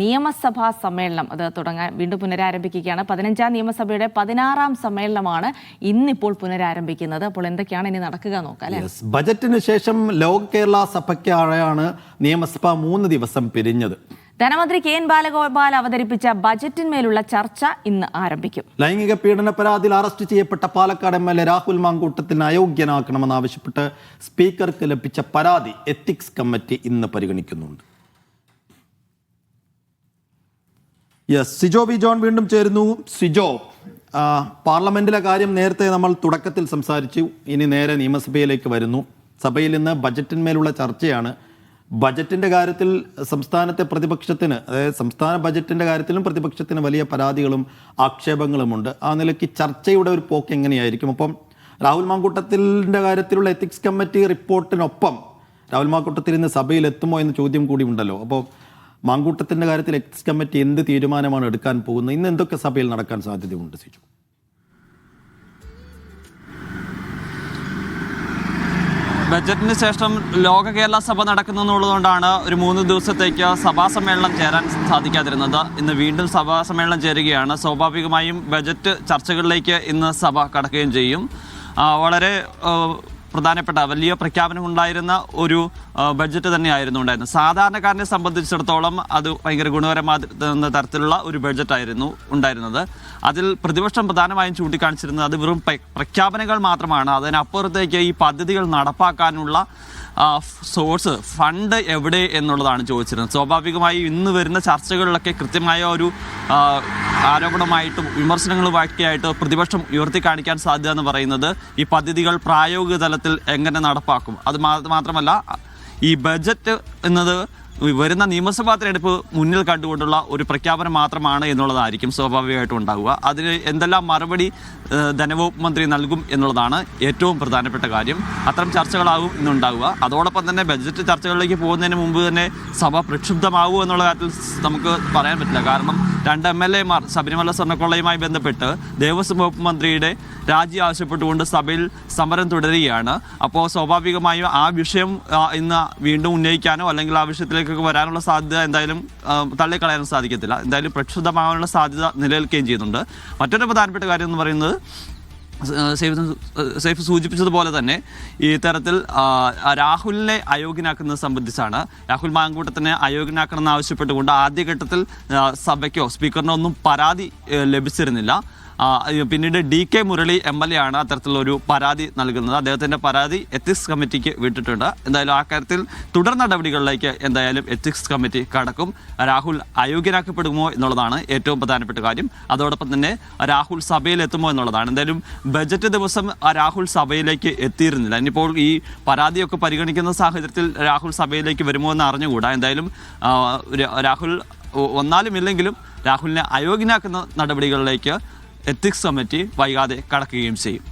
നിയമസഭാ സമ്മേളനം അത് വീണ്ടും പുനരാരംഭിക്കുകയാണ്. 15ാം നിയമസഭയുടെ 16ാം സമ്മേളനമാണ് ഇന്നിപ്പോൾ പുനരാരംഭിക്കുന്നത്. അപ്പോൾ എന്തൊക്കെയാണ് ഇനി നടക്കുക നോക്കാം അല്ലേ? ബജറ്റിന് ശേഷം ലോക കേരള സഭയ്ക്കാണ് നിയമസഭ 3 ദിവസം പിരിഞ്ഞത്. ധനമന്ത്രി KN ബാലഗോപാൽ അവതരിപ്പിച്ച ബജറ്റിന്മേലുള്ള ചർച്ച ഇന്ന് ആരംഭിക്കും. ലൈംഗിക പീഡന പരാതിയിൽ അറസ്റ്റ് ചെയ്യപ്പെട്ട പാലക്കാട് MLA രാഹുൽ മാങ്കൂട്ടത്തിന് അയോഗ്യനാക്കണമെന്നാവശ്യപ്പെട്ട് സ്പീക്കർക്ക് ലഭിച്ച പരാതി എത്തിക്സ് കമ്മിറ്റി ഇന്ന് പരിഗണിക്കുന്നുണ്ട്. സിജോ വി ജോൺ വീണ്ടും ചേരുന്നു. സിജോ, പാർലമെന്റിലെ കാര്യം നേരത്തെ നമ്മൾ തുടക്കത്തിൽ സംസാരിച്ചു. ഇനി നേരെ നിയമസഭയിലേക്ക് വരുന്നു. സഭയിൽ ഇന്ന് ബജറ്റിന്മേലുള്ള ചർച്ചയാണ്. ബജറ്റിൻ്റെ കാര്യത്തിൽ സംസ്ഥാനത്തെ പ്രതിപക്ഷത്തിന്, അതായത് സംസ്ഥാന ബജറ്റിൻ്റെ കാര്യത്തിലും പ്രതിപക്ഷത്തിന് വലിയ പരാതികളും ആക്ഷേപങ്ങളുമുണ്ട്. ആ നിലയ്ക്ക് ചർച്ചയുടെ ഒരു പോക്ക് എങ്ങനെയായിരിക്കും? അപ്പം രാഹുൽ മാങ്കൂട്ടത്തിൻ്റെ കാര്യത്തിലുള്ള എത്തിക്സ് കമ്മിറ്റി റിപ്പോർട്ടിനൊപ്പം രാഹുൽ മാങ്കൂട്ടത്തിൽ ഇന്ന് സഭയിൽ എത്തുമോ എന്ന ചോദ്യം കൂടി ഉണ്ടല്ലോ. അപ്പോൾ മാങ്കൂട്ടത്തിൻ്റെ കാര്യത്തിൽ എത്തിക്സ് കമ്മിറ്റി എന്ത് തീരുമാനമാണ് എടുക്കാൻ പോകുന്നത്? ഇന്ന് എന്തൊക്കെ സഭയിൽ നടക്കാൻ സാധ്യതയുണ്ട് സിജു? ബജറ്റിന് ശേഷം ലോക കേരള സഭ നടക്കുന്നുള്ളതുകൊണ്ടാണ് ഒരു 3 ദിവസത്തേക്ക് സഭാ സമ്മേളനം ചേരാൻ സാധിക്കാതിരുന്നത്. ഇന്ന് വീണ്ടും സഭാ സമ്മേളനം ചേരുകയാണ്. സ്വാഭാവികമായും ബജറ്റ് ചർച്ചകളിലേക്ക് ഇന്ന് സഭ കടക്കുകയും ചെയ്യും. വളരെ പ്രധാനപ്പെട്ട വലിയ പ്രഖ്യാപനമുണ്ടായിരുന്ന ഒരു ബഡ്ജറ്റ് തന്നെയായിരുന്നു ഉണ്ടായിരുന്നത്. സാധാരണക്കാരനെ സംബന്ധിച്ചിടത്തോളം അത് ഭയങ്കര ഗുണകരമായ തരത്തിലുള്ള ഒരു ബഡ്ജറ്റായിരുന്നു ഉണ്ടായിരുന്നത്. അതിൽ പ്രതിപക്ഷം പ്രധാനമായും ചൂണ്ടിക്കാണിച്ചിരുന്നത് അത് വെറും പ്രഖ്യാപനങ്ങൾ മാത്രമാണ്. അതിനപ്പുറത്തേക്ക് ഈ പദ്ധതികൾ നടപ്പാക്കാനുള്ള സോഴ്സ്, ഫണ്ട് എവിടെ എന്നുള്ളതാണ് ചോദിച്ചിരുന്നത്. സ്വാഭാവികമായി ഇന്ന് വരുന്ന ചർച്ചകളിലൊക്കെ കൃത്യമായ ഒരു ആരോപണമായിട്ടും വിമർശനങ്ങളുമായിട്ട് പ്രതിപക്ഷം ഉയർത്തി കാണിക്കാൻ സാധ്യത എന്ന് പറയുന്നത് ഈ പദ്ധതികൾ പ്രായോഗിക തലത്തിൽ എങ്ങനെ നടപ്പാക്കും. അത് മാത്രമല്ല, ഈ ബജറ്റ് എന്നത് വരുന്ന നിയമസഭാ തിരഞ്ഞെടുപ്പ് മുന്നിൽ കണ്ടുകൊണ്ടുള്ള ഒരു പ്രഖ്യാപനം മാത്രമാണ് എന്നുള്ളതായിരിക്കും സ്വാഭാവികമായിട്ടും ഉണ്ടാവുക. അതിന് എന്തെല്ലാം മറുപടി ധനവകുപ്പ് മന്ത്രി നൽകും എന്നുള്ളതാണ് ഏറ്റവും പ്രധാനപ്പെട്ട കാര്യം. അത്തരം ചർച്ചകളാകും ഇന്നുണ്ടാവുക. അതോടൊപ്പം തന്നെ ബജറ്റ് ചർച്ചകളിലേക്ക് പോകുന്നതിന് മുമ്പ് തന്നെ സഭ പ്രക്ഷുബ്ധമാകുമോ എന്നുള്ള കാര്യത്തിൽ നമുക്ക് പറയാൻ പറ്റില്ല. കാരണം 2 MLA മാർ ശബരിമല സ്വർണ്ണക്കൊള്ളയുമായി ബന്ധപ്പെട്ട് ദേവസ്വം വകുപ്പ് മന്ത്രിയുടെ രാജി ആവശ്യപ്പെട്ടുകൊണ്ട് സഭയിൽ സമരം തുടരുകയാണ്. അപ്പോൾ സ്വാഭാവികമായും ആ വിഷയം ഇന്ന് വീണ്ടും ഉന്നയിക്കാനോ അല്ലെങ്കിൽ ആ വിഷയത്തിലേക്കൊക്കെ വരാനുള്ള സാധ്യത എന്തായാലും തള്ളിക്കളയാനും സാധിക്കത്തില്ല. എന്തായാലും പ്രക്ഷുബ്ധമാകാനുള്ള സാധ്യത നിലനിൽക്കുകയും ചെയ്യുന്നുണ്ട്. മറ്റൊരു പ്രധാനപ്പെട്ട കാര്യം എന്ന് പറയുന്നത്, സൈഫ് സൂചിപ്പിച്ചതുപോലെ തന്നെ ഈ തരത്തിൽ രാഹുലിനെ അയോഗ്യനാക്കുന്നത് സംബന്ധിച്ചാണ്. രാഹുൽ മാങ്കൂട്ടത്തിനെ അയോഗ്യനാക്കണമെന്ന് ആവശ്യപ്പെട്ടുകൊണ്ട് ആദ്യഘട്ടത്തിൽ സഭയ്ക്കോ സ്പീക്കറിനോ ഒന്നും പരാതി ലഭിച്ചിരുന്നില്ല. പിന്നീട് DK മുരളി MLA ആണ് അത്തരത്തിലുള്ളൊരു പരാതി നൽകുന്നത്. അദ്ദേഹത്തിൻ്റെ പരാതി എത്തിക്സ് കമ്മിറ്റിക്ക് വിട്ടിട്ടുണ്ട്. എന്തായാലും ആ കാര്യത്തിൽ തുടർ നടപടികളിലേക്ക് എന്തായാലും എത്തിക്സ് കമ്മിറ്റി കടക്കും. രാഹുൽ അയോഗ്യനാക്കപ്പെടുമോ എന്നുള്ളതാണ് ഏറ്റവും പ്രധാനപ്പെട്ട കാര്യം. അതോടൊപ്പം തന്നെ രാഹുൽ സഭയിൽ എത്തുമോ എന്നുള്ളതാണ്. എന്തായാലും ബജറ്റ് ദിവസം രാഹുൽ സഭയിലേക്ക് എത്തിയിരുന്നില്ല. ഇനിയിപ്പോൾ ഈ പരാതിയൊക്കെ പരിഗണിക്കുന്ന സാഹചര്യത്തിൽ രാഹുൽ സഭയിലേക്ക് വരുമോ എന്ന് അറിഞ്ഞുകൂടാ. എന്തായാലും രാഹുൽ വന്നാലും ഇല്ലെങ്കിലും രാഹുലിനെ അയോഗ്യനാക്കുന്ന നടപടികളിലേക്ക് എത്തിക്സ് കമ്മിറ്റി വൈകാതെ കടക്കുകയും ചെയ്യും.